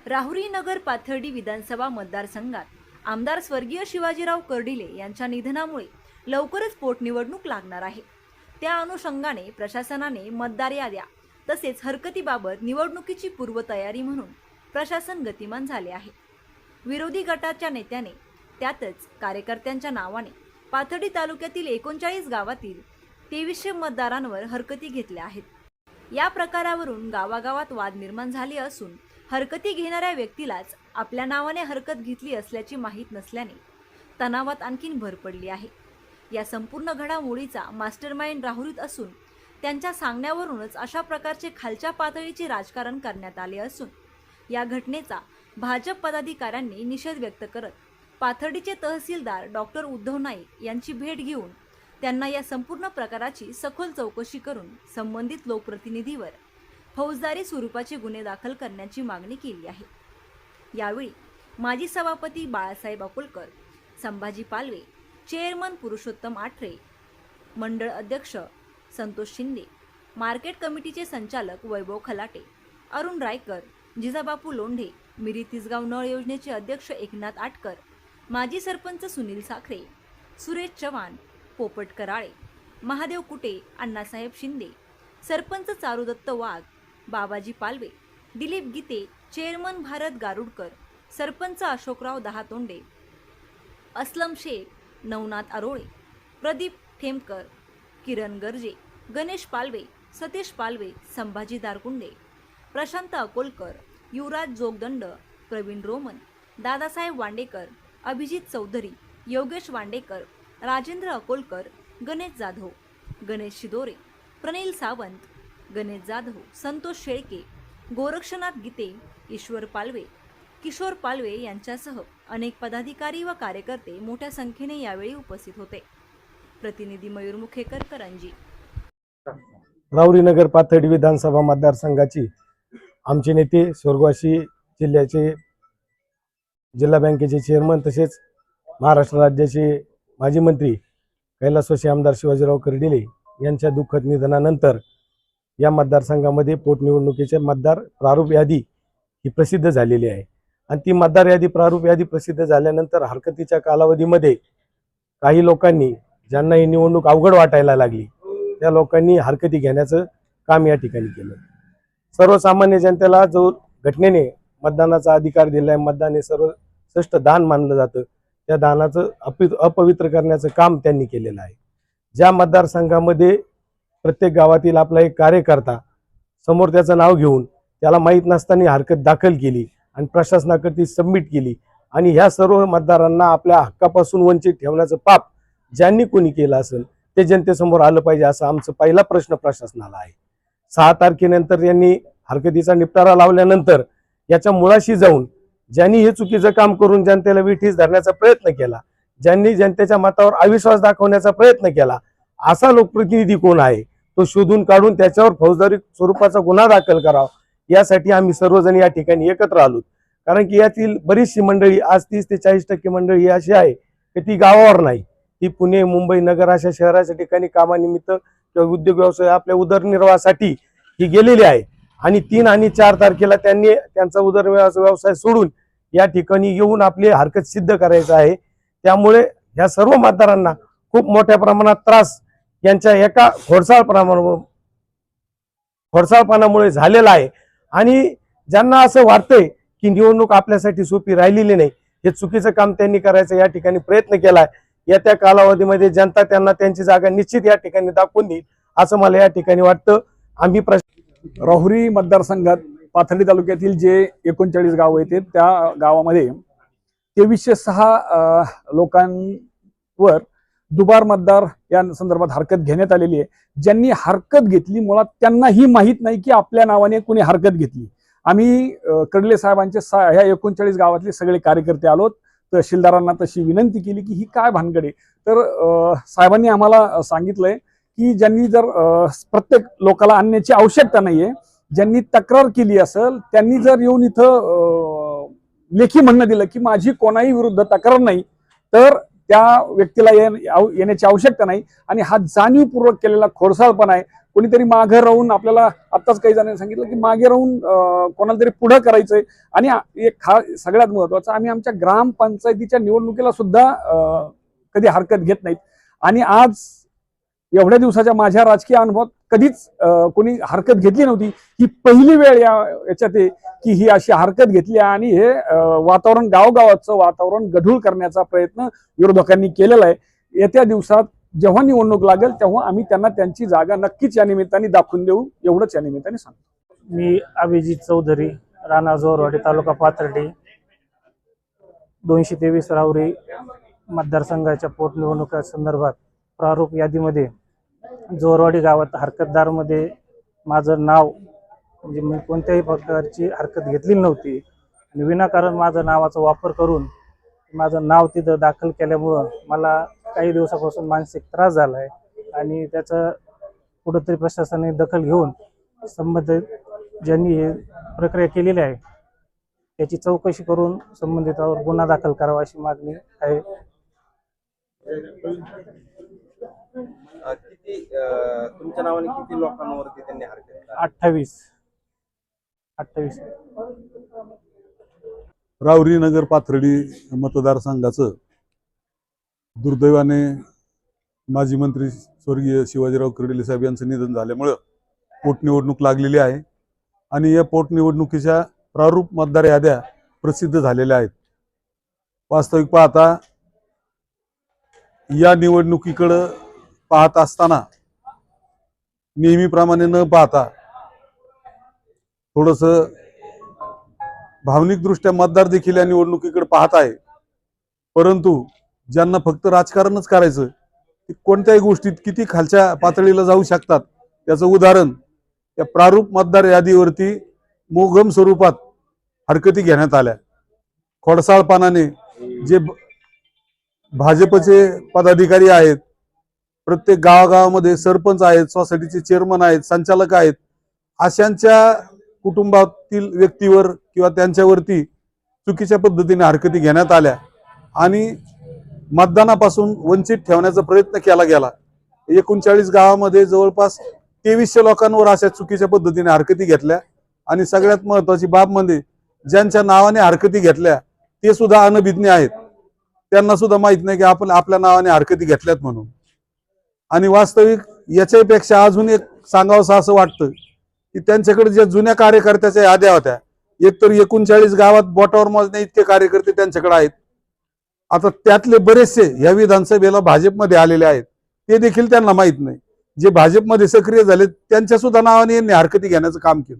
राहुरी नगर पाथर्डी विधानसभा मतदारसंघात आमदार स्वर्गीय शिवाजीराव कर्डिले यांच्या निधनामुळे लवकरच पोटनिवडणूक लागणार आहे। त्या अनुषंगाने प्रशासनाने मतदार याद्या तसेच हरकतीबाबत निवडणुकीची पूर्वतयारी म्हणून प्रशासन गतिमान झाले आहे। विरोधी गटाच्या नेत्याने त्यातच कार्यकर्त्यांच्या नावाने पाथर्डी तालुक्यातील 39 गावातील 2300 मतदारांवर हरकती घेतल्या आहेत। या प्रकारावरून गावागावात वाद निर्माण झाले असून हरकती घेणाऱ्या व्यक्तीलाच आपल्या नावाने हरकत घेतली असल्याची माहीत नसल्याने तणावात आणखीन भर पडली आहे। या संपूर्ण घडामोडीचा मास्टरमाइंड राहुरीत असून त्यांच्या सांगण्यावरूनच अशा प्रकारचे खालच्या पातळीचे राजकारण करण्यात आले असून या घटनेचा भाजप पदाधिकाऱ्यांनी निषेध व्यक्त करत पाथर्डीचे तहसीलदार डॉक्टर उद्धव नाईक यांची भेट घेऊन त्यांना या संपूर्ण प्रकाराची सखोल चौकशी करून संबंधित लोकप्रतिनिधीवर फौजदारी स्वरूपाचे गुन्हे दाखल करण्याची मागणी केली आहे। यावेळी माजी सभापती बाळासाहेब अकोलकर, संभाजी पालवे, चेअरमन पुरुषोत्तम आठरे, मंडळ अध्यक्ष संतोष शिंदे, मार्केट कमिटीचे संचालक वैभव खलाटे, अरुण रायकर, जिजाबापू लोंढे, मिरी तिसगाव नळ योजनेचे अध्यक्ष एकनाथ आटकर, माजी सरपंच सुनील साखरे, सुरेश चव्हाण, पोपट कराळे, महादेव कुटे, अण्णासाहेब शिंदे, सरपंच चारुदत्त वाघ, बाबाजी पालवे, दिलीप गीते, चेअरमन भारत गारुडकर, सरपंच अशोकराव दहातोंडे, असलम शेख, नवनाथ अरोळे, प्रदीप ठेमकर, किरण गर्जे, गणेश पालवे, सतीश पालवे, संभाजी दारकुंडे, प्रशांत अकोलकर, युवराज जोगदंड, प्रवीण रोमन, दादासाहेब वांडेकर, अभिजित चौधरी, योगेश वांडेकर, राजेंद्र अकोलकर, गणेश जाधव, गणेश शिदोरे, प्रनिल सावंत, गणेश जाधव, संतोष शेळके, गोरक्षनाथ गीते, ईश्वर पालवे, किशोर पालवे यांच्यासह अनेक पदाधिकारी व कार्यकर्ते मोठ्या संख्येने यावेळी उपस्थित होते। प्रतिनिधी मयूर मुखेकर, करंजी। राहुरी नगर पाथर्डी विधानसभा मतदारसंघाची आमचे नेते स्वर्गवासी जिल्ह्याचे जिल्हा बँकेचे चेअरमन तसेच महाराष्ट्र राज्याचे माजी मंत्री कैलासवासी आमदार शिवाजीराव कर्डिले यांच्या दुःखद निधनानंतर या मतदारसंघामध्ये पोटनिवडणुकीचे मतदार प्रारूप यादी ही प्रसिद्ध झालेली आहे आणि ती मतदार यादी प्रारूप यादी प्रसिद्ध झाल्यानंतर हरकतीच्या कालावधीमध्ये काही लोकांनी ज्यांना ही निवडणूक अवघड वाटायला लागली त्या लोकांनी हरकती घेण्याचं काम या ठिकाणी केलं। सर्वसामान्य जनतेला जो घटनेने मतदानाचा अधिकार दिला आहे, मतदान हे सर्वश्रेष्ठ दान मानलं जातं, त्या दानाचं अपवित्र करण्याचं काम त्यांनी केलेलं आहे। ज्या मतदारसंघामध्ये प्रत्येक गावातील आपला एक कार्यकर्ता समोर त्याचं नाव घेऊन त्याला माहीत नसताना हरकत दाखल केली आणि प्रशासनाकडे सबमिट केली आणि ह्या सर्व मतदारांना आपल्या हक्कापासून वंचित ठेवण्याचं पाप ज्यांनी कोणी केलं असेल ते जनतेसमोर आलं पाहिजे असा आमचा पहिला प्रश्न प्रशासनाला आहे। 6 तारखेनंतर यांनी हरकतीचा निपटारा लावल्यानंतर याच्या मुळाशी जाऊन ज्यांनी हे चुकीचं काम करून जनतेला विठीस धरण्याचा प्रयत्न केला, ज्यांनी जनतेच्या मतावर अविश्वास दाखवण्याचा प्रयत्न केला, असा लोकप्रतिनिधी कोण आहे तो शोधून काढून त्याच्यावर फौजदारी स्वरूपाचा गुन्हा दाखल करावा यासाठी आम्ही सर्वजण या ठिकाणी एकत्र आलो। कारण की यातील बरीचशी मंडळी आज 30 ते 40% मंडळी ही अशी आहे की ती गावावर नाही, ती पुणे, मुंबई, नगर अशा शहराच्या ठिकाणी कामानिमित्त किंवा उद्योग व्यवसाय आपल्या उदरनिर्वाहासाठी ही गेलेली आहे आणि 3 आणि 4 तारखेला त्यांनी त्यांचा उदरनिर्वाह सोडून या ठिकाणी येऊन आपली हरकत सिद्ध करायचं आहे। त्यामुळे या सर्व मतदारांना खूप मोठ्या प्रमाणात त्रास यांच्या एका खोडसाळपणामुळे झालेला आहे आणि ज्यांना असं वाटतंय की निवडणूक आपल्यासाठी सोपी राहिलेली नाही, हे चुकीचं काम त्यांनी करायचं या ठिकाणी प्रयत्न केलाय। येत्या कालावधीमध्ये जनता त्यांना त्यांची जागा निश्चित या ठिकाणी दाखवून देईल असं मला या ठिकाणी वाटतं। आम्ही राहुरी मतदारसंघात पाथर्डी तालुक्यातील जे 39 गाव आहेत त्या गावामध्ये 2306 लोकांवर दुबार मतदार या संदर्भात हरकत घेण्यात आलेली आहे। ज्यांनी हरकत घेतली मुळात त्यांनाही माहीत नाही की आपल्या नावाने कोणी हरकत घेतली। आम्ही कर्डिले साहेबांचे ह्या 39 गावातले सगळे कार्यकर्ते आलोत, तहसीलदारांना तशी विनंती केली की ही काय भानगड आहे। तर साहेबांनी आम्हाला सांगितलंय की ज्यांनी जर प्रत्येक लोकाला आणण्याची आवश्यकता नाहीये, ज्यांनी तक्रार केली असेल त्यांनी जर येऊन इथं लेखी म्हणणं दिलं की माझी कोणाही विरुद्ध तक्रार नाही, तर त्या व्यक्तीला येण्याची आवश्यकता नाही. आणि हा जाणीवपूर्वक केलेला खोडसाळपणा आहे. कोणीतरी मागे राहून, आपल्याला आत्ताच काही जणांनी सांगितलं की मागे राहून कोणाला तरी पुढं करायचंय. आणि एक सगळ्यात महत्वाचं, आम्ही आमच्या ग्रामपंचायतीच्या निवडणुकीला सुद्धा कधी हरकत घेत नाहीत. आणि आज एवढ्या दिवसाच्या माझ्या राजकीय अनुभवात कधीच कोणी हरकत घेतली नव्हती. ही पहिली वेळ याच्यात आहे की ही अशी हरकत घेतली आणि हे वातावरण, गावगावाचं वातावरण गढूळ करण्याचा प्रयत्न विरोधकांनी केलेला आहे. येत्या दिवसात जेव्हा निवडणूक लागेल तेव्हा आम्ही त्यांना त्यांची जागा नक्कीच या निमित्ताने दाखवून देऊ, एवढंच या निमित्ताने सांगतो. मी अभिजित चौधरी, राणा जोरवाडी, तालुका पाथर्डी, 223 राहुरी मतदारसंघाच्या पोटनिवडणुका संदर्भात प्रारूप यादीमध्ये जोरवाडी गावात हरकतदारमध्ये माझं नाव, म्हणजे मी कोणत्याही प्रकारची हरकत घेतलेली नव्हती आणि विनाकारण माझं नावाचा वापर करून माझं नाव तिथं दाखल केल्यामुळं मला काही दिवसापासून मानसिक त्रास झाला आहे. आणि त्याचं कुठंतरी प्रशासनाने दखल घेऊन संबंधित ज्यांनी हे प्रक्रिया केलेली आहे त्याची चौकशी करून संबंधितावर गुन्हा दाखल करावा अशी मागणी आहे. तुमच्या नावाने किती लोकांवरती त्यांनी हरकत? 28. रावरी नगर पाथर्डी मतदारसंघाचं दुर्दैवाने माजी मंत्री स्वर्गीय शिवाजीराव कर्डिले साहेब यांचं निधन झाल्यामुळं पोटनिवडणूक लागलेली आहे. आणि या पोटनिवडणुकीच्या प्रारूप मतदार याद्या प्रसिद्ध झालेल्या आहेत. वास्तविक पाहता या निवडणुकीकडं पाहत असताना नेहमीप्रमाणे न पाहता थोडंसं भावनिकदृष्ट्या मतदार देखील या निवडणुकीकडे पाहत आहे. परंतु ज्यांना फक्त राजकारणच करायचं, ते कोणत्याही गोष्टीत किती खालच्या पातळीला जाऊ शकतात त्याचं उदाहरण या प्रारूप मतदार यादीवरती मोघम स्वरूपात हरकती घेण्यात आल्या. खोडसाळपणाने जे भाजपचे पदाधिकारी आहेत, प्रत्येक गावागावामध्ये सरपंच आहेत, सोसायटीचे चेअरमन आहेत, संचालक आहेत, अशांच्या कुटुंबातील व्यक्तीवर किंवा त्यांच्यावरती चुकीच्या पद्धतीने हरकती घेण्यात आल्या आणि मतदानापासून वंचित ठेवण्याचा प्रयत्न केला गेला. 39 गावामध्ये जवळपास 2300 लोकांवर अशा चुकीच्या पद्धतीने हरकती घेतल्या. आणि सगळ्यात महत्वाची बाब म्हणजे ज्यांच्या नावाने हरकती घेतल्या ते सुद्धा अनभिज्ञ आहेत. त्यांना सुद्धा माहित नाही की आपण आपल्या नावाने हरकती घेतल्यात म्हणून. आणि वास्तविक याच्यापेक्षा अजून एक सांगावंसं असं वाटतं की त्यांच्याकडे ज्या जुन्या कार्यकर्त्याच्या याद्या होत्या, एकतर 39 गावात बोटावर मोजण्या इतके कार्यकर्ते त्यांच्याकडे आहेत. आता त्यातले बरेचसे या विधानसभेला भाजपमध्ये आलेले आहेत, ते देखील त्यांना माहित नाही. जे भाजपमध्ये सक्रिय झाले त्यांच्या सुद्धा नावाने यांनी हरकती घेण्याचं काम केलं.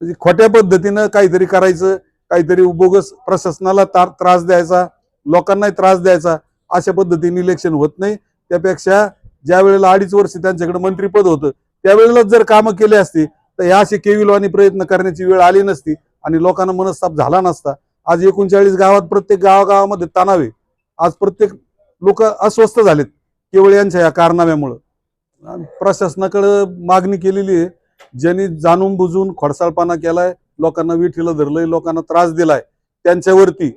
म्हणजे खोट्या पद्धतीनं काहीतरी करायचं, काहीतरी बोगस प्रशासनाला त्रास द्यायचा, लोकांनाही त्रास द्यायचा, अशा पद्धतीने इलेक्शन होत नाही. त्यापेक्षा ज्या वेळेला 2.5 वर्ष त्यांच्याकडे मंत्रीपद होतं त्यावेळेला जर कामं केली असती तर या असे केविलवाणी प्रयत्न करण्याची वेळ आली नसती आणि लोकांना मनस्ताप झाला नसता. आज 39 गावात प्रत्येक गावागावामध्ये तणावे, आज प्रत्येक लोक अस्वस्थ झालेत केवळ यांच्या या कारनाम्यामुळं. प्रशासनाकडे मागणी केलेली आहे, ज्यांनी जाणून बुजून खोडसाळपणा केलाय, लोकांना विठीला धरलंय, लोकांना त्रास दिलाय, त्यांच्यावरती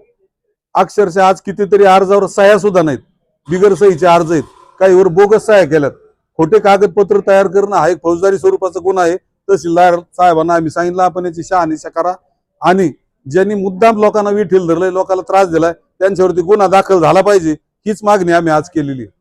अक्षरशः आज कितीतरी अर्जावर सह्या सुद्धा नाहीत, बिगर सहीचे अर्ज आहेत, काहीवर बोगस सह्या केल्यात. खोटे कागदपत्र तयार करणं हा एक फौजदारी स्वरूपाचा गुन्हा आहे. तहसीलदार साहेबांना आम्ही सांगितलं आपण याची शहानिशा करा आणि ज्यांनी मुद्दाम लोकांना विठीला धरलंय, लोकांना त्रास दिलाय, त्यांच्यावरती गुन्हा दाखल झाला पाहिजे. हीच मागणी आम्ही आज केलेली आहे.